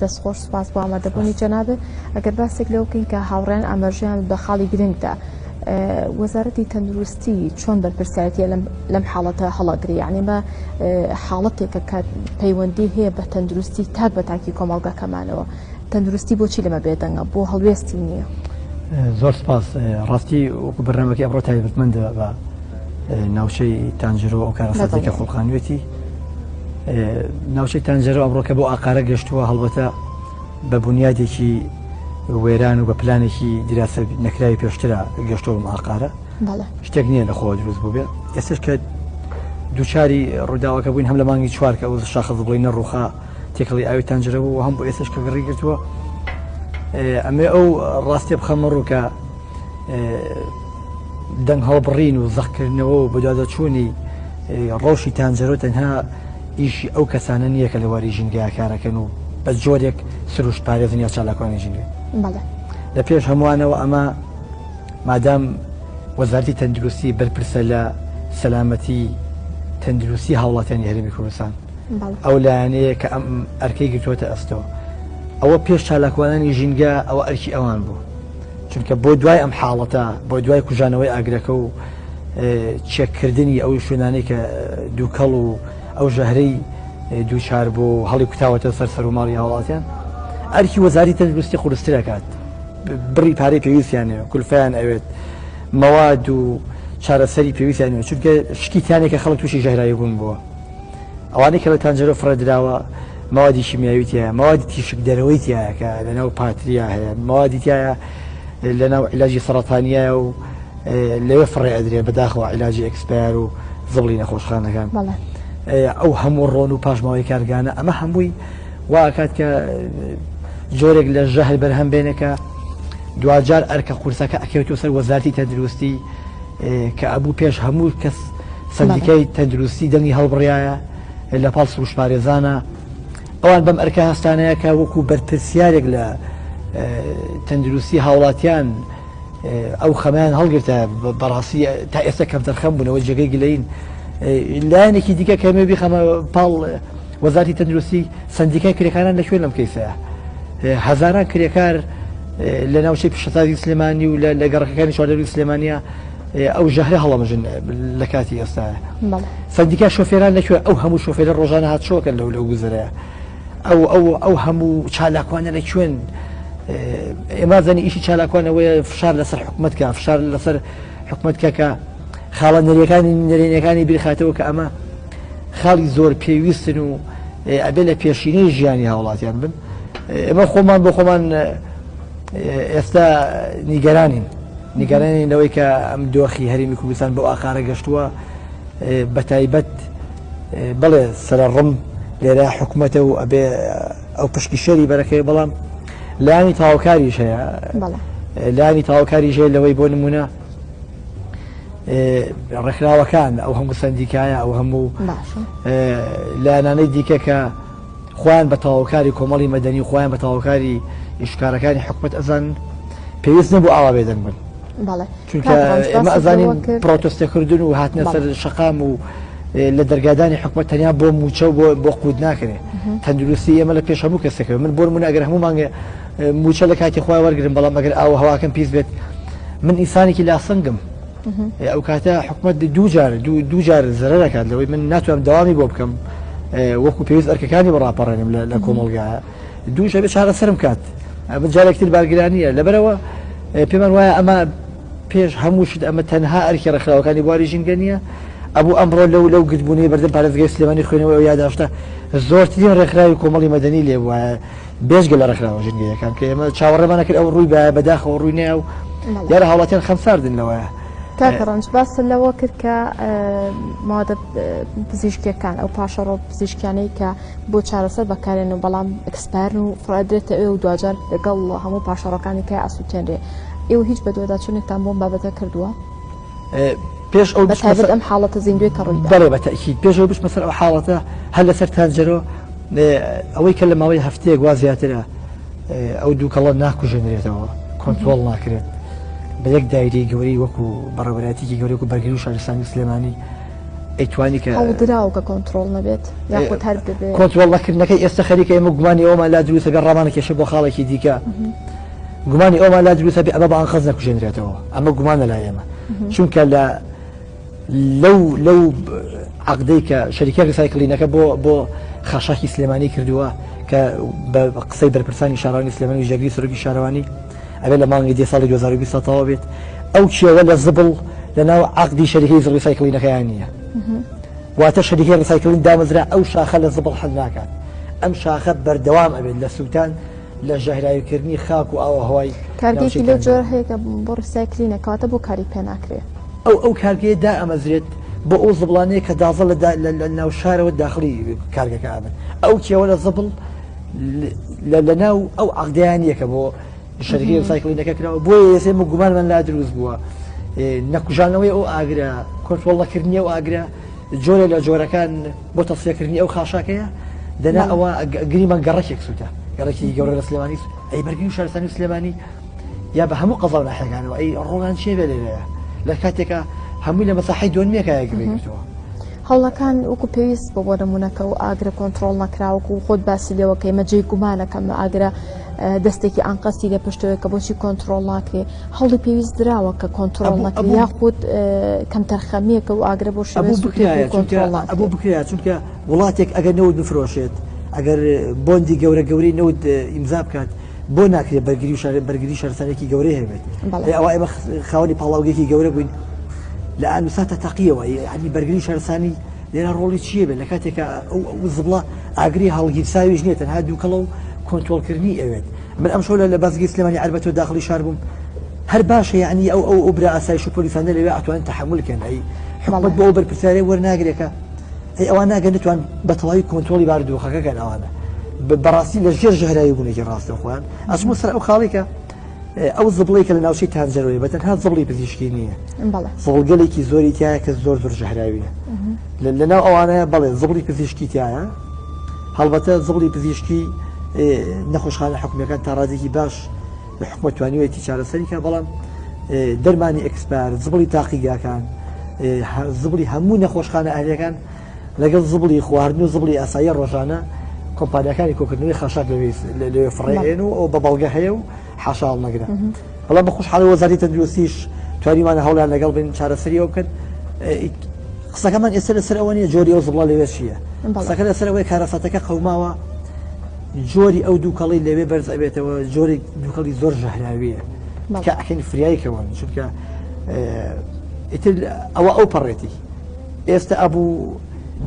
دەستخۆش سوپاس بۆ ئامادەبوونی جەنابێت ئەگەر باسێک لەو بکەین کە هاوڕێن ئاماژەیان بە خاڵی گرنگدا وەزارەتی تەندروستی چۆن بەرپرسایەتیە لەم حاڵەتە هەڵەگری یعنی مە حاڵەتێکە کە پەیوەندی هەیە بە تەندروستی تاک بە تاکی کۆمەڵگەکەمانەوە تەندروستی بۆچی لەمە بێدەنگە بۆ هەڵوێستی نییە. زۆر سپاس ڕاستی وەکو بەرنامەکە ئەمڕۆ تایبەتمەندە بە ناوچەی تانجەرۆ ئەو کارەساتێکە خۆڵخانوێتی ناوچەی تانجەرۆ ئەمڕۆ کە بۆ ئاقارە گەشتووە هەڵبەتە بە بنیادێکی وێران و بە پلانێکی دیراسە نەکراوی پێشترە گەشتەوە ئاقارە شتێک نییە لە خۆ دروست بوو بێ ئێستش کە دووچاری ڕووداوەکە بووین هەم لە مانگی چوارکە ئەو شاخەز بڵێنە ڕووخا تێکەڵی ئاوی تانجەرە بوو هەم بۆ ئێستش کە گەڕی گرتووە ئەمێ ئەو ڕاستێ بخەمە ڕووکە دەنگ هەڵبڕین و زەخکردنەوە و بەدوادەچوونی ڕۆژی تانجەرۆ تەنها ئیشی ئەو کەسانە نییە کە لە واری ژینگەیە کارەکەن و بە جۆرێک سروشت پارێزن یا چالاکوانی ژینگە لە پێش هەمووانەوە ئەمە مادام وەزارەتی تەندروستی بەرپرسە لە سەلامەتی تەندروستی هاوڵاتیانی هەرێمی کوردستان ئەو لایەنەیە کە ئەم ئەرکەی گرتووەتە ئەستەوە ئەوە پێش چالاکوانانی ژینگە ئەوە ئەرکی ئەوان بوو چونکە بۆ دوای ئەم حاڵەتە بۆ دوای کوژانەوەی ئاگرەکە و چێککردنی ئەو شوێنانەی کە دووکەڵ و ئەو ژەهرەی دووچار بۆ هەڵی کوتاوەتە سەر سەروماڵی هاوڵاتیان ئەرکی وەزارەتی تەندروستی قورسترە کات بڕی پارەی پێویستیانەوە کولفیان ئەوێت مەواد و چارەسەری پێویستیانەوە چونکە شتیانێکە خەڵک تووشی ژەهرایی بوون بووە ئەوانەی کە لە تانجەرۆ فڕێدراوە مەوادی شیمیاوی تایە مەوادی تیشک دەرەوەی تایە کە لەناو پاتریا هەیە مەوادی تایە لەناو عیلاجی سەرەتانیە و لەوێ فڕێ ئەدرێ بەداخەوە عیلاجی ئەکسپایر و زڵی نەخۆشخانەکان ئەو هەموو ڕۆن و پاشماوەی کارگانە ئەمە هەمووی واکات کە جۆرێک لە ژەهر بەرهەم بێنێکە دوجار ئەرکە قورسەکە ئەکەوێتەوە سەر وەزارەتی تەندروستی کە ئەبوو پێش هەموو کەس سندیکای تەندروستی دەنگی هەڵبڕایە لە پاڵ سروش پارێزانە ئەوان بەم ئەرکە هەستانەیە کە وەکو بەرپرسیارێک لە تەندروستی هاوڵاتیان ئەو خەمیان هەڵگرتە بەڕاستی تا ئێستا کەم دەرخەم بوونەوە جێگەی گلەین لایەنێکی دیکە کەمێ بیخەمە پاڵ وەزارەتی تەندروستی سندیکای کرێکاران لەکوێ لەم کەیسەیە هەزاران کرێکار لە ناوچەی پیشەسازی سلێمانی و لە گەڕەکەەکانی چواردەروی سلێمانیا ئەو ژەهرە هەڵەمەژن لە کاتی ئێستاە سندیکا شۆفێران لەکوێ ئەو هەموو شۆفێرە ڕۆژانە هاتشۆکەن لەو گوزەرەیە ئەو هەموو چالاکوانە لە کوێن ئێمە زەنی ئیشی چالاکوانەوەی فشار لەسەر حکومەتکە فشار لەسەر حکومەتکە کە خاڵە نەرێنەکانی بیرخاتەوە کە ئەمە خاڵی زۆر پێویستن و ئەبێ لە پێشینەی ژیانی هاوڵاتیان بن ئێمە خۆمان بۆ خۆمان ئێستا نیگەرانین لەوەی کە ئەم دۆخی هەرێمی کوردستان بۆ ئاخارە گەشتووە بە تایبەت بڵێ سەرڕم لێرە حکومەتە و ئەبێ ئەو پشکی شەری بەرەکەی بەڵام لانی تاواکاریش هەیە لانی تاواکاریش هەیە لەوەی بۆ نمونە ڕێکخراوەکان ئەو هەموو سندیکایە ئەو هەموو لایەنانەی دیکە کە خۆیان بە تاواکاری کۆمەڵی مەدەنی خۆیان بە تاواکاری ئیشکارەکانی حکومەت ئەزان پێویست نەبوو ئاوا بێدەنگ بن چونکە ئێمە ئەزانین پرۆتستەکردن و هاتنە سەر شەقام و لە دەرگادانی حکومەت تەنیا بۆ موچە و بۆ قوود ناکرێت تەندروستی ئێمە لە پێش هەموو کەسەکە من بۆ نمونە ئەگەر هەموو مانگە موچە لە کاتی خۆی وەرگرم بەڵام ئەگەر ئاو هەواکەم پیس بێت من ئینسانێکی لاسنگم ئەو کاتە حکومەت دووجار زەرەر دەکات لەوەی من ناتوانم داوامی بۆ بکەم وەکو پێویست ئەرکەکانی بەڕاپەڕێنم لە کۆمەڵگایە دووشە بێت چارەسەرم کات من جارێکتر بارگرانیە لەبەرەوە پێمان وایە ئەمە پێش هەموو شت ئەمە تەنها ئەرکی ڕێکخراوەکانی بواری ژینگە نییە ئەبوو ئەمڕۆ لەو گرتبوونی بەردەم پارێزگای سلێمانی خوێنەوە یاداشتە زۆرترین ڕێکخراوی کۆمەڵی مەدەنی لێ وایە بێژگە لە ڕێکخراوە ژینگەیەکان کە ئێمە چاوەڕێمان نەکرد ئەو ڕووی بەداخەوە ڕووی نێ و یارە هاوڵاتیان خەمساردن لەوەیە کاکەڕەنج باس لەوە کرد کە مادە پزیشکیەکان ئەو پاشەڕۆ پزیشکیانەی کە بۆ چارەسەر بەکارێن و بەڵام ئەکسپارن و فڕادرێتە ئێ و دوجار لەگەڵ هەموو پاشەڕەکانی کە ئاسووتێنرێ ئێوە هیچ بەدوێداچوونێکتان بۆم بابەتە کردووە پێش ئەو بەتایبەت ئەم حاڵەتە زیندوی کە ڕووی بەڵێ بەتەکید پێش ئەو بچمە سەر ئەو حاڵەتە هەر لەسەر تانجەرۆ ئەوەی کە لە ماوەی هەفتەیەک وا زیاترە ئەو دووکەڵە ناکوژێنرێتەوە کۆنترۆڵ ناکرێت بە یەک دایرەی گەورەی وەکو بەڕێوەبەرایەتێکی گەورەی وەکو بەرگری و شارستانی سلێمانی ئەیتوانی کە هەڵدراوە کە کۆنتترۆل نەبێت یاخود هەر ببێت کۆنتترۆڵەکردنەکەی ئێستا خەریکە ئێمە گومانی ئەومان لا دروستە بێ ڕامان کێشە بۆ خاڵێکی دیکە گومانی ئەومان لا دروستە بێ ئەمە بەان خەز نەکوژێنرێتەوە ئەمە گومانە لا ئێمە چونکە لەو عقدەی کە شەریکە ڕیسایکڵینەکە بۆ خاشاکی سلێمانی کردووە کە بە قسەی بەرپرسانی شارانی سلێمانی و ژێگری سەرۆکی شارەوانی ئەبێ لە مانگی دێ ساڵی 2020 تەواو بێت ئەو چێوە لە زبڵ لەناو عقدی شەریکەی ڕیسایکڵینەکەیان نییە واتە شەریکەی ڕیسایکڵین دامەزرا ئەو شاخە لە زبڵ حەل ناکات ئەم شاخە بەردەوام ئەبێت لە سووتان لە ژاهراویکردنی خاک و ئاوە هەوای کارگێکی لە جۆر هەیە کە بۆ ڕیسایکلینە کاتە بۆ کاری پێ ناکرێت ئەو کارگەیە دا ئەمەزرێت بۆ ئەو زبڵانەیە کە دازە لە ناو شارەوە داخلی کارگەکە ئابن ئەو چێوە لە زبڵ لە ناو ئەو عقدیانیەکە بۆ شەریکەی ڕیسایکڵینەکە کراوە بۆیە ئێسێمە گومانمان لا دروست بووە نەکوژانەوەی ئەو ئاگرا کۆنتترۆڵەکردنی ئەو ئاگرا جۆرە لە جۆرەکان بۆ تەسیەکردنی ئەو خاشاکەیە دەنا ئەوە گریمان گەڕەکێک سووتە گەڕێکی گەورە لە سلێمانی ئەی بەرگری و شارستانی سلێمانی یا بە هەموو قەزاو ناحەکانەوە ئەی ڕۆڵان چێ بێ لێرەیە لە کاتێکە هەمووی لە مەساحی دۆنمێکایەکی بێتەوە هەوڵەکان وەکو پێویست بۆ بۆ نمونونەکە و ئاگرە کۆنتترۆل نەکراوەکو و خۆت باسی لێەوە کە ئێمە جێی گومانەکەم ئاگرە دەستێکی ئانقەسی لە پشتەوە کە بۆچی کۆنتترۆل ناکرێ هەوڵی پێویست درراوە کە کۆنتترۆل نەکرێ یاخود کەم تەرخەمیەکە و ئاگرە بۆ ئەبوو بکرێت چونکە وڵاتێک ئەگەر نەوت بفرۆشێت ئەگەر بۆندی گەورە گەوری نەوت ئیمزا بکات بۆ ناکرێت بەرگری شارستانێکی گەورەی هەبێت ئەوە ئێمە خاوەنی پاڵاوگەیەکی گەورە بووین لە ئانوساتە تەقیەوە ینی بەرگری شارستانی لێرە ڕۆڵی چیە بێت لە کاتێکە ئەو زبڵە ئاگری هەڵگیرساویش نیە تەنها دووکەڵە و کۆنتترۆلکردنی ئەوێت من ئەم شەو لە بازگی سلێمانی عەربەتەوە داخلی شار بووم هەر باشە یعنی ئەو برا ئاسایش و پۆلیسانە لەوێ ئەتوانن تەحملکەن ئەی حکومەت بۆ ئەو بەرپرسیارەی وەرناگرێکە ئەی ئەوان ناگەن نتوان بەتەواوی کۆنتترۆلی بارودۆخەکەکەن ئەوانە بەڕاستی لە ژێر ژەهراوی بوونێکی ڕاستە خۆیان ئەچمە سەر ئەو خاڵێکە ئەو زبڵی کە لە ناوچەی تانجەرەوەی بەتەنها زبڵی پزیشکی نییە زڵگەلێکی زۆری تایە کە زۆر ژەهراویە لەناو ئەوانەیە بەڵێ زبڵی پزیشکی تایە هەڵبەتە زبڵی پزیشکی نەخۆشخانە حکوومیەکان تا ڕادێکی باش لە حکومەت توانیوێتی چارەسەریکە بەڵام دەرمانی ئەکسپار زبڵی تاقیگاکان زبڵی هەموو نەخۆشخانە ئاهلیەکان لەگەڵ زبڵی خواردن و زبڵی ئاسایی ڕۆژانە کۆمپانیەکانی کۆکردنەوەی خاشاک لەوێ فڕێن و ئەو بە بەڵگە هەیە و حاشاڵ نەگرە بەڵام بە خۆشحاڵی وەزارەتی تەندروستیش توانیمانە هەوڵیان لەگەڵ بین چارەسەریەوە بکەن قسەکەمان ئێستا لەسەر ئەوە نیە جۆری ئەو زبڵە لەوێ چییە قسەکە لەسەر ئەوەی کارەساتەکە قەوماوە جۆری ئەو دووکەڵی لەوێ بەرز ئەبێتەوە جۆری دووکەڵی زۆر ژەهراویە کە ئەکەین فریایکەوە چونکە ئەوە ئەو پەڕێتی ئێستا ئەبوو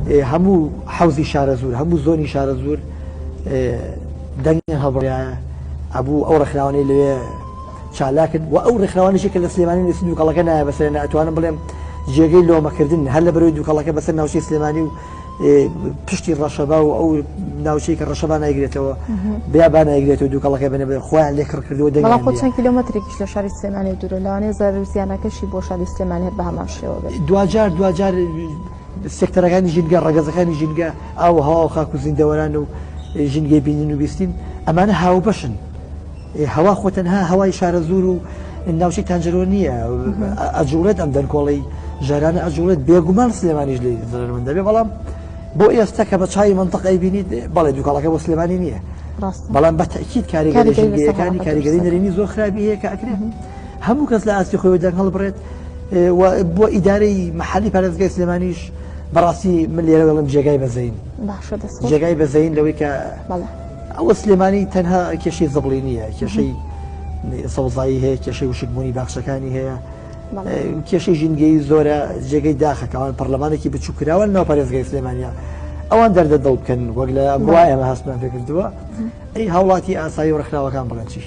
هەموو حوزی شارە زۆر هەموو زۆنی شارە زۆر دەنگیان هەڵبڕایە ئەبوو ئەو ڕێکخراوانەی لەوێ چالاکرد و ئەو ڕێکخراوانیشی کە لە سلێمانی نووسی دووکەڵەکە نایە بەسەر ناتوانم بڵێم جێگەی لۆمەکردن هەر لە بەرەوەی دووکەڵەکە بەسەر ناوچەی سلێمانی و پشتی ڕەشەبا و ئەو ناوچەی کە ڕەشەبا نایگرێتەوە بیابان نایگرێتەوە دووکەڵەکە بنێ خۆیان لێکڕ کردەوە دەنگ بەڵام خۆ چەند کیلۆمەترێکیش لە شاری سلێمانی دوورە لەوانەیە زەرر زیانەکەشی بۆ شاری سلێمانی هەر بە هەمان شێوە بێت دوجار سێکتەرەکانی ژینگە ڕەگەزەکانی ژینگە ئاو هەوا و خاک و زیندەوەران و ژینگەی بینین و بیستین ئەمانە هاو بەشن هەوا خۆ تەنها هەوای شارە زۆر و ناوچەی تانجەرۆ نییە ئەجوڵێت ئەم دەنگۆڵی ژارانە ئەجوڵێت بێگومان سلێمانیش لێ زەرمەند دەبێ بەڵام بۆ ئێستا کە بە چای منتەقەی بینیت بەڵێ دووکەڵەکە بۆ سلێمانی نییە بەڵام بە تەکید کاریگەری ژینگەیەکانی کاریگەری نەرێنی زۆر خراپی هەیە کە ئەکرێت هەموو کەس لە ئاستی خۆی دەنگ هەڵبڕێت بۆ ئیدارەی محلی پارێزگای سلێمانیش بەڕاستی من لێرە وڵم جێگای بەزەین جێگای بەزەین لەوەی کە ئەوە سلێمانی تەنها کێشەی زبڵی نییە کێشەی سەوزایی هەیە کێشەی وشکبوونی باخشەکانی هەیە کێشەی ژینگەی زۆرە جێگەی داخەکەوان پەرلەمانێکی بچووکراوە ناو پارێزگای سلێمانیا ئەوان دەردە دڵ بکەن وەک لە گوڵای ئەمە هەستمان پێکردووە ئەی هاوڵاتی ئاسایی و ڕێکخراوەکان بڵێن چی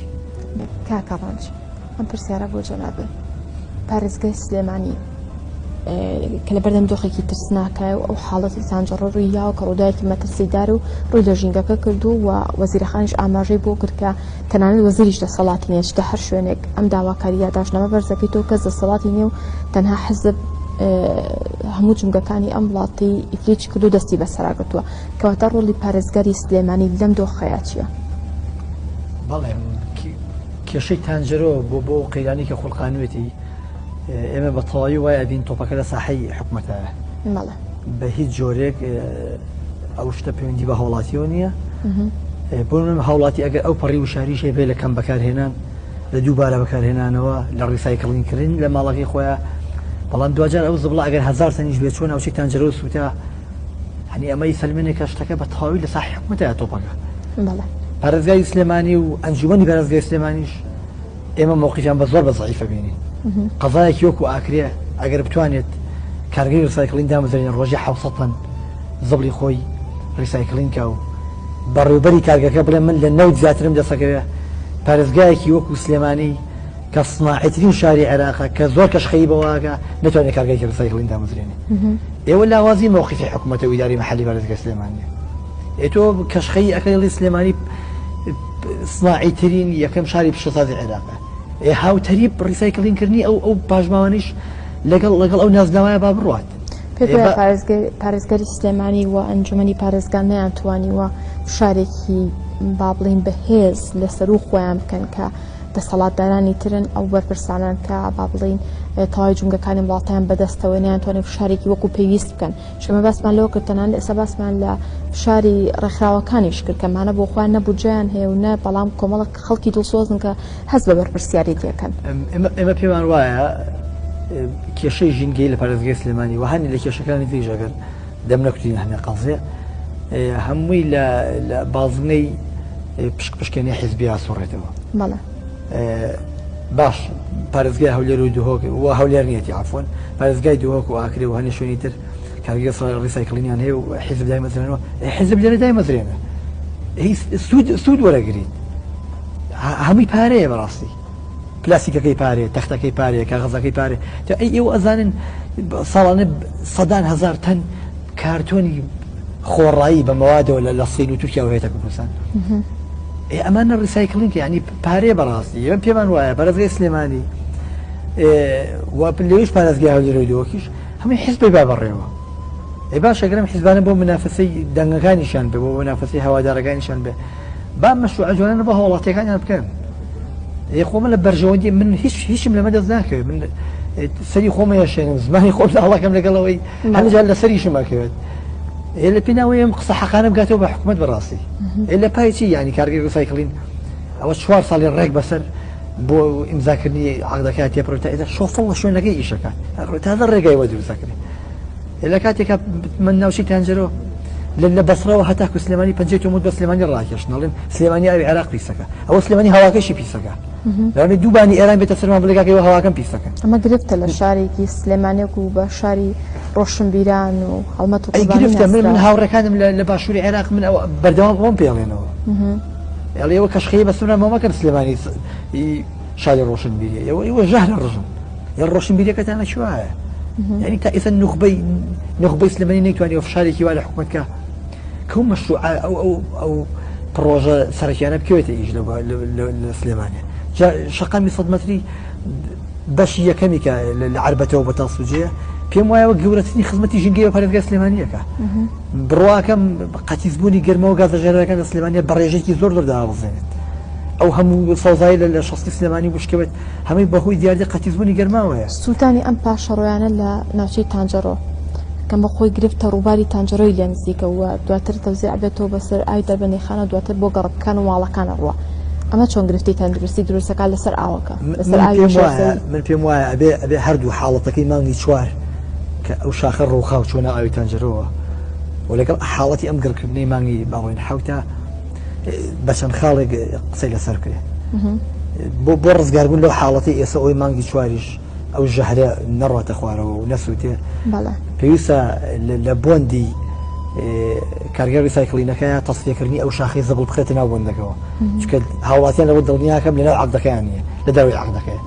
کاکەڕانج ئەم پرسیارە بۆ جەنابێ پارێزگای سلێمانی کە لە بەردەم دۆخێکی ترسناکە و ئەو حاڵەتی سانجەڕە ڕوویاوە کە ڕووداوێکی مەترسیدار و ڕووی لە ژینگەکە کردو و وەزیرەخانیش ئاماژەی بۆ کرد کە تەنانەت وەزیریش دەسەڵاتی نییە چتە هەر شوێنێک ئەم داواکاریە داشنەمە بەرزەکەی تۆ کەس دەسەڵاتی نییە و تەنها حزب هەموو جنگەکانی ئەم وڵاتی ئیفلیچ کرد و دەستی بەسەراگرتووە کەواتە ڕۆڵی پارێزگاری سلێمانی لەم دۆخەیە چییە؟ بەڵێ کێشەی تانجەرۆ بۆ قەیرانی کە خوڵقانوێتی ئێمە بە تەواوی وایە بین تۆپەکە لە ساحەی حکومەتە بە هیچ جۆرێک ئەو شتە پەیوەندی بە هاوڵاتیەوە نییە. بۆ من هاوڵاتی ئەگەر ئەو پەڕی وشاریشێ بێ لە کەم بەکارهێنان لە دووبارە بەکارهێنانەوە لە ڕیسایکڵینکردن لە ماڵەکەی خۆیان، بەڵام دوجار ئەو زبڵە ئەگەر 1000 تەنیش بێت چۆن ئەوچێکتان جەرە سووتە هەنی ئەمەی سەلمێنێکە شتەکە بە تەواوی لە ساحی حکومەتە تۆپەکە. پارێزگای سلێمانی و ئەنجومەنی پارێزگای سلێمانیش ئێمە مووقیفیان بە زۆر بە زەعیفە بینین. قەزایەکی وەکو ئاکرێ ئەگەر بتوانێت کارگەری ڕیسایکڵین دامەزرێنێ ڕۆژی 700 تەن زبڵی خۆی ڕیسایکڵین کە و بەڕێوەبەری کارگەکە بڵێ من لە 90 زیاترم دەسەکەوێ پارێزگایەکی وەکو سلێمانی کە سناعەترین شاری عێراقە کە زۆر کەشخەیی بەواگە نەتوانێت کارگەری ڕیسایکڵین دامەزرێنێ. ئێوە لاوازی مووقیفی حکوومەتە و ئیداری مەحەلی پارێزگای سلێمانیە. ئێتۆ کەشخەی ئەکەڵی سلێمانی سناعیترین یەکەم شاری پیشەسازی عێراقە. هاوتەری ڕیسایکڵینکردنی ئەو پاژماوانیش لەگەڵ ئەو نازناوایە با بڕوات. پارێزگەری سلێمانی و ئەنجومەنی پارێزگان نەیانتوانیوە شارێکی با بڵین بەهێز لەسەر و خۆیان بکەن کە دەسەڵاتدارانی ترن ئەو بەرپرسانان کە با بڵین تەواوی جونگەکانی وڵاتیان بەدەستەوە نیانتوانێت شارێکی وەکو پێویست بکەن. شەمە باسمان لەوە کردتەنان ئێستا باسمان لە شاری ڕێکخراوەکانیش کرد کەمانە بۆ خۆیان نەبوو جیان هەیە و نە بەڵام کۆمەڵک خەڵکی دڵسۆزن کە هەست بە بەرپرسیاری دەکەن. ئێمە پێمان وایە کێشەی ژینگەی لە پارێزگای سلێمانی و هەنی لە کێشەکانی دیژەگەن دەم نەکوتین هەنێ قەزێ هەمووی لە بازنەی پشکنی حیزبی ئاسوڕێتەوە. بەڵێ باش پارێزگای هەولێر و دوهۆک و هەولێر نیەتی عفۆن پارێزگای دوهۆک و ئاکرێ و هەنێ شوێنی تر کارگەری ڕیسایکڵینیان هەیە و حیزب دایمەزرێنەوە. حیزب لێرە دایمەزرێنە سوود وەرەگریت هەمووی پارەیە بەڕاستی پلاسیکەکەی پارێ تەختەکەی پارێ کاغەزەکەی پارێ ئێوە ئەزانن ساڵانە سەدان هەزار تەن کارتۆنی خۆڕایی بە مەوادەوە لە سین و تورکیا و هەیەتە کوردستان ئەمانە ڕیسایکڵینکە ینی پارێ بەڕاستی ئێمە پێمان وایە پارێزگای سلێمانی لەویش پارێزگای هەولێر و دووەکیش هەمووی حیزبی با بەڕێوە. باش ئەگەرم حیزبانە بۆ منافەسەی دەنگەکانیشان بێ بۆ منافەسەی هەوادارەکانیشان بێ با مەشروع جوانانە بە هەوڵاتیەکانیان بکەن. خۆمە لە بەرژەوەندی من هیچم لەمە دەست ناکەوێت من سەری خۆمە یاشێنم زمانی خۆم هەڵەکەم لەگەڵەوەی هەنجار لە سەریشم ئەکەوێت لە پێناوەی ئەم قسە حەقانە بگاتەوە بە حکوومەت بەڕاستی لە پای چی ینی کارگەری ڕیسایکڵین ئەوە 4 ساڵی ڕێک بەسەر بۆ ئیمزاکردنی عەقدەکە تێپەڕێتە ئێستا شۆفڵ لە شوێنەکەی ئیشەکە تازە ڕێگایەوە دروستەکرێت لە کاتێکە من ناوچەی تانجەرۆ لە بەسڕەوە هەتاکو سلێمانی پەنجەی تۆمەت بە سلێمانی ڕاکێشن نەڵێن سلێمانی ئاوی عێراق پیسەکە ئەوە سلێمانی هەواکەشی پیسەکە لەوانێ دووبانی ئێران بێتە سەرمان بڵێگاکەوە هەواکەم پیسەکە ئەمە گرفتە لە شارێکی سلێمانێک و بە شاری ڕۆشنبیران و هەڵمەت و گرفتە من هاوڕێکانم لە باشووری عێراق من بەردەوام بۆم پێڵێنەوە ئەڵێەوە کەشخەیە بە سورە مامەکەن سلێمانی شاری ڕۆشنبیری ئەوە ژەهرە ڕژن یا ڕۆشنبیریەکەتانە چوایە یعنی تا ئێستا نخبەی سلێمانی نەیتوانی فشارێکی وا لە حکوومەتکە کەم مەشروع ئەو پرۆژە سەرەکیانە بکەوێتە ئیش لە سلێمانە شەقامی 100 مەتری بەشی یەکەمی کە لە عربەتەوە بە تاسوجەیە پێم وایەوە گەورەترین خزمەتی ژینگەی بە پارێزگای سلێمانیەکە بڕواکەم قەتیزبوونی گەرمەوە گازەژێرەکان لە سلێمانیە بە ڕێژێکی زۆر دابڵزێنێت ئەو هەموو سەوزایی لە شەستی سلێمانی بشکەوێت هەمووی بەهۆی دیاردە قەتیزبوونی گەرماوەیە سووتانی ئەم پاشەڕۆیانە لە ناوچەی تانجەرۆ کەم بە خۆی گرفتە ڕووباری تانجەرۆی لێ نزیکەوە دواتر تەوزیع بێتەوە بەسەر ئاوی دەربەندیخانە دواتر بۆ گەڕەکان و ماڵەکانە ڕوە ئەمە چۆن گرفتی تەندروستی دروستەکان لەسەر ئاوەکە من پێم وایە ئەبێ هەردوو حاڵەتەکەی مانگی چوار کە ئەو شاخە ڕووخاو چۆنە ئاوی تانجەرۆوە و لەگەڵ حاڵەتی ئەم گرکردنەی مانگی باڵێن حوتە بە چەند خاڵێک قسەی لەسەر کرێ بۆ ڕزگاربوون لەو حاڵەتی ئێستا ئەوی مانگی چواریش ئەو ژەهرە نەڕاتە خوارەوە و نەسووتێ پێویستە لە بۆندی کارگەری ریسایکڵینەکەیە تەسفیەکردنی ئەو شاخەی زەبڵ بخێتە ناو بۆندەکەیە چونکە هاوڵاتیان لەوە دڵنیاکەم لەناو عەقدەکەیان نیە لە داوای عەقدەکەیە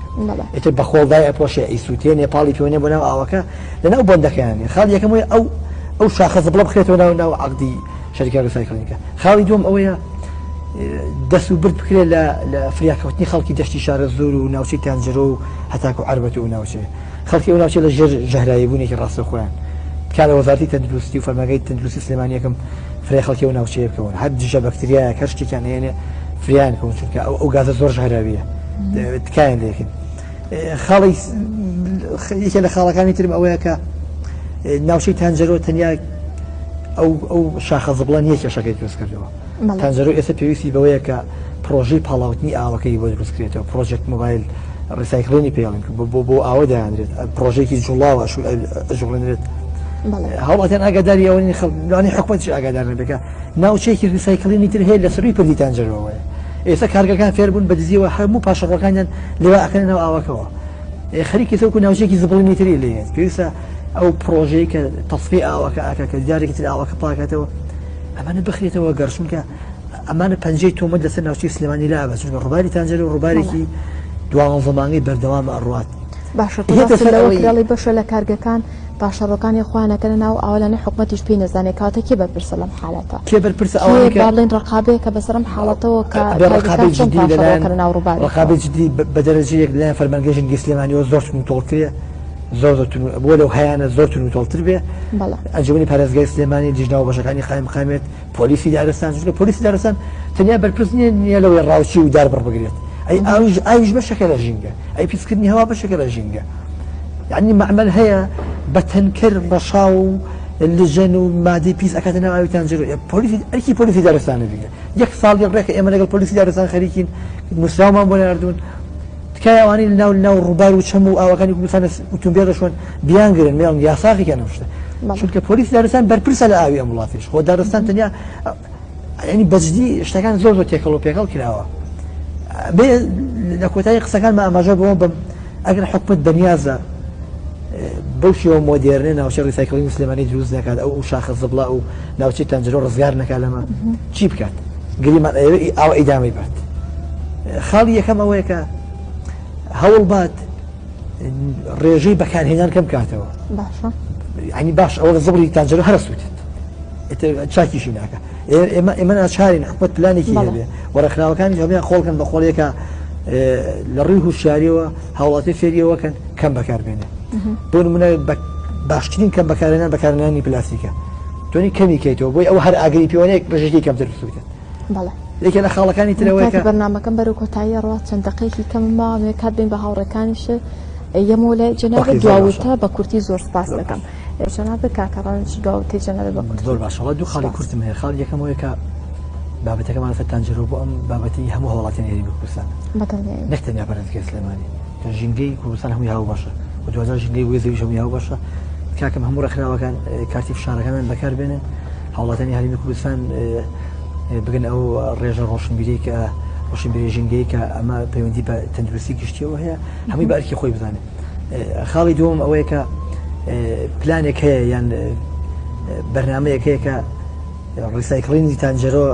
ئێتر بە خۆڵدای ئەپۆشێ ئیسووتێ نێپاڵی پێوەنێ بۆ ناو ئاوەکە لەناو بۆندەکەیان نیە خاڵی یەکەم وەیە ئەو شاخە زەبڵە بخێتەوە ناو عەقدی شەریکە ریسایکڵینەکە خاڵی دووەم ئەوەیە دەست و برد بکرێت لە فریاکەوتنی خەڵکی دەشتی شارە زۆر و ناوچەی تانجەرۆ و هەتاکو عەربەت و ناوچێ خەڵکی ئەو ناوچێ لە ژێر ژەهراییبوونێکی ڕاستە خۆیان کار لە وەزارەتی تەندروستی و فەرمانگەی تەندروستی سلێمانیەکەم فرای خەڵکی ئەو ناوچەیە بکەون هەر دژە بەکتریایە کە شتێکیان هێنێ فریان بکەون چونکە ئەو گازە زۆر ژەهراویە تکایان لێکن خاڵی یەکێ لە خاڵەکانی ترم ئەوەیە کە ناوچەی تانجەرۆ تەنیا ئەو شاخە زبڵان یەکێ شەکەی دروست کردەوە. تانجەرۆ ئێستا پێویستی بەوەیە کە پرۆژەی پاڵاوتنی ئاوەکەی بۆ دروستکرێتەوە، پرۆژێکت موبایل ڕیسایکڵینی پێڵن بۆ ئاوە دایانرێت، پرۆژێکی جوڵاوە ژوڵێنرێت. هەوڵاتیان ئاگاداری ئەوەی خەڵانی حکومەتیش ئاگادار نەبێکە ناوچەیەکی ریسایکڵینی تر هەیە لە سەروی پردی تانجەرۆوەیە. ئێستا کارگەکان فێر بوون بە دزیەوە هەموو پاشەڕەکانیان لێوە ئەکەنەوە ئاوەکەوە. خەریکی تەوەکو ناوچەیەکی زبڵینی تری لێت، پێویستە ئەو پرۆژەیە کە تەصفیە ئاوەکە ئاکە کە دیارێکی تر ئاوەکە پاکاتەوە ئەمانە بخرێتەوە گەڕشونکە ئەمانە پەنجەی تۆمەت لەسەر ناوچەی سلێمانی لابە، چونکە ڕووباری تانجەرۆ ڕووبارێکی دوان زەمانی بەردەوام ئەڕوات. باشە لەوەی بەشە لە کارگەکان پاشەڕەکانی خۆیانەکەن ناو ئاوەلانەی حکومەتیش پێی نەزانێت کاتە کێ بەرپرسە لەم حالەتە، کێ بەرپرسە ئەوەی باڵێن ڕقابەیە کە بەسەرم حاڵەتەوە کە ڕقابەی جدی بە دەرەجەیەک لەلایەن فەرمانگەی ژنگی سلێمانیەوە زۆرتون تۆڵکرێ زۆر بۆ لەو هەیانە زۆرتون و تۆڵتر بێ. ئەنجومەنی پارێزگای سلێمانی دیژنەوە بەشەکانی قایم مقامێت، پۆلیسی دارستان، چونکە پۆلیسی دارستان تەنیا بەرپرس نییە لەوەی ڕاوچی و دار بڕبگرێت، ئاویش بەشەکە لە ژینگە، ئەی پیسکردنی هەوا بەشەکە لە ژینگە. یعنی معمل هەیە بە تەنکر بە شاو و لژەن و مادەی پیس ئەکاتە ناو ئاوی تانجەرۆ. ئەرکی پۆلیسی دارستانە دیگە یەک ساڵی ڕێکە ئێمە لەگەڵ پۆلیسی دارستان خەریکین، نووسراومان بۆ ناردوون تکای ئەوانەی ناو ڕووبار و چەم و ئاوەکانی کوردستان ئۆتۆمبیل دەشۆن بیانگرن مێڵن یاساغیکە نەشتە، چونکە پۆلیسی دارستان بەرپرسە لە ئاوی ئەم وڵاتیش. خۆ دارستان تەنیا ینی بەجددی شتەکان زۆر تێکەڵ و پێکەڵ کراوە. بێ لە کۆتایی قسەکانمە ئاماژە بەوە بم ئەگەر حکومەت بەنیازە بەو شێوە مۆدێرنێ ناوچە ریسایکڵینی سلێمانی دروست نکات، ئەو شاخە زبڵە و ناوچەی تانجەرۆ ڕزگار نەکات لەمە چی بکات؟ گریمان ئاوە ئیدامەی بات. خاڵی یەکەم ئەوەیە کە هەوڵ بات ڕێژەی بەکارهێنان کەم کاتەوە. ینی باش ئەوە زبڵی تانجەرۆ هەرسووتێت چاکیشی ناکە. ئێمە ناچارین حکومەت پلانێکی هەبێ وەرەخراوەکانی هەبێ خۆڵکەن بە خۆڵێکە لە ڕووی هوشیاریەوە هاوڵاتی فێریەوەکەن کەم بەکاربێنێ. بۆ نمونە باشترین کەم بەکارهێنان بەکارهێنانی پلاستیکە تۆنی کەمی کەیتەوە بۆی ئەو هەر ئاگری پێوانەیەک بەژێکی کەم دەرسووتێت. یەکێ لە خاڵەکانی ترەوەی کە بەرنامەکەم بەرەو کۆتایی ڕات چەند دقەیەکی کەم ماوێ کات بین بە هاوڕەکانیش یەمە لە جەنابەت دواوتە بە کورتی زۆر سپاس دەکەم. جەنابەت کاکەڕانش دواوتەی جەنابەت بە کورتی زۆر باشەڵە دوو خاڵی کورتم هەیە. خاڵ یەکەمەوەی کە بابەتەکەمان لەسەر تانجەرۆ بۆ ئەم بابەتی هەموو هەوڵاتیان هێرمی کوردستان نەک تەنیا پەرستگای سلێمانی، ژینگەی کوردستان هەمووی هاو باشە و دوازار ژینگەی وێزەویش هەمووی هاو باشە. کاکەم هەموو ڕێکخراوەکان کارتی فشارەکانیان بەکاربێنن، هەوڵاتانی هەرێمی کوردستان بگەن ئەو ڕێژە ڕۆشنبیری کە ڕۆشنبیری ژینگەی کە ئەمە پەیوەندی بە تەندروستی گشتیەوە هەیە هەمووی بە ئەرکی خۆی بزانێت. خاڵی دووەم ئەوەیە کە پلانێک هەیە یان بەرنامەیەک هەیە کە ڕیسایکڵینی تانجەرۆ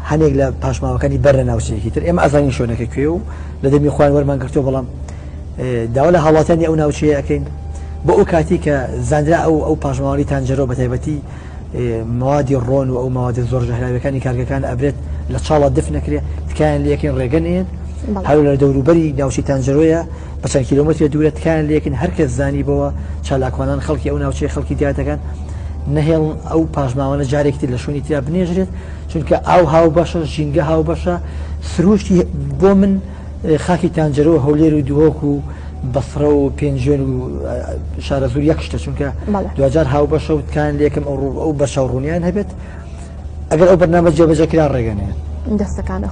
هەنێک لە پاشماوەکانی بەرە ناوچەیەکی تر ئێمە ئەزانین شوێنەکە کوێ و لە دەمی خوان وەرمان گرتووە، بەڵام داوا لە هاوڵاتیانی ئەو ناوچەیە ئەەکەین بۆ ئەو کاتی کە زانرا ئەو پاشماوەی تانجەرۆ بە تایبەتی موادی ڕۆن و ئەو موادی زۆر ژەهراویەکانی کارگەکان ئەبرێت لە چاڵە دف نەکرێت تکایان لەکەین ڕێگەنێن هەرو لە دەوروبەری ناوچەی تانجەرۆیە بە چەند کیلۆمەتر دوورە تکایان لەکەین هەرکەس زانی بەوە چالاکوانان خەڵکی ئەو ناوچەی خەڵکی دیاتەکان نەهێڵن ئەو پاشماوانە جارێکی لە شوێنی ترا بنێژرێت، چونکە ئاو هاو باشە ژینگە هاو باشە. سروشتی بۆ من خاکی تانجەرۆ هەولێر و دووهۆک و بەسڕە و پێنجێن و شارە زوور یەک شتە، چونکە دوجار هاو بەشە و تکایان لەکەم ئەو بەشە و ڕوونیان هەبێت ئەگەر ئەو بەرنامە جێبەجێکرا ڕێگەنێن دەستەکانە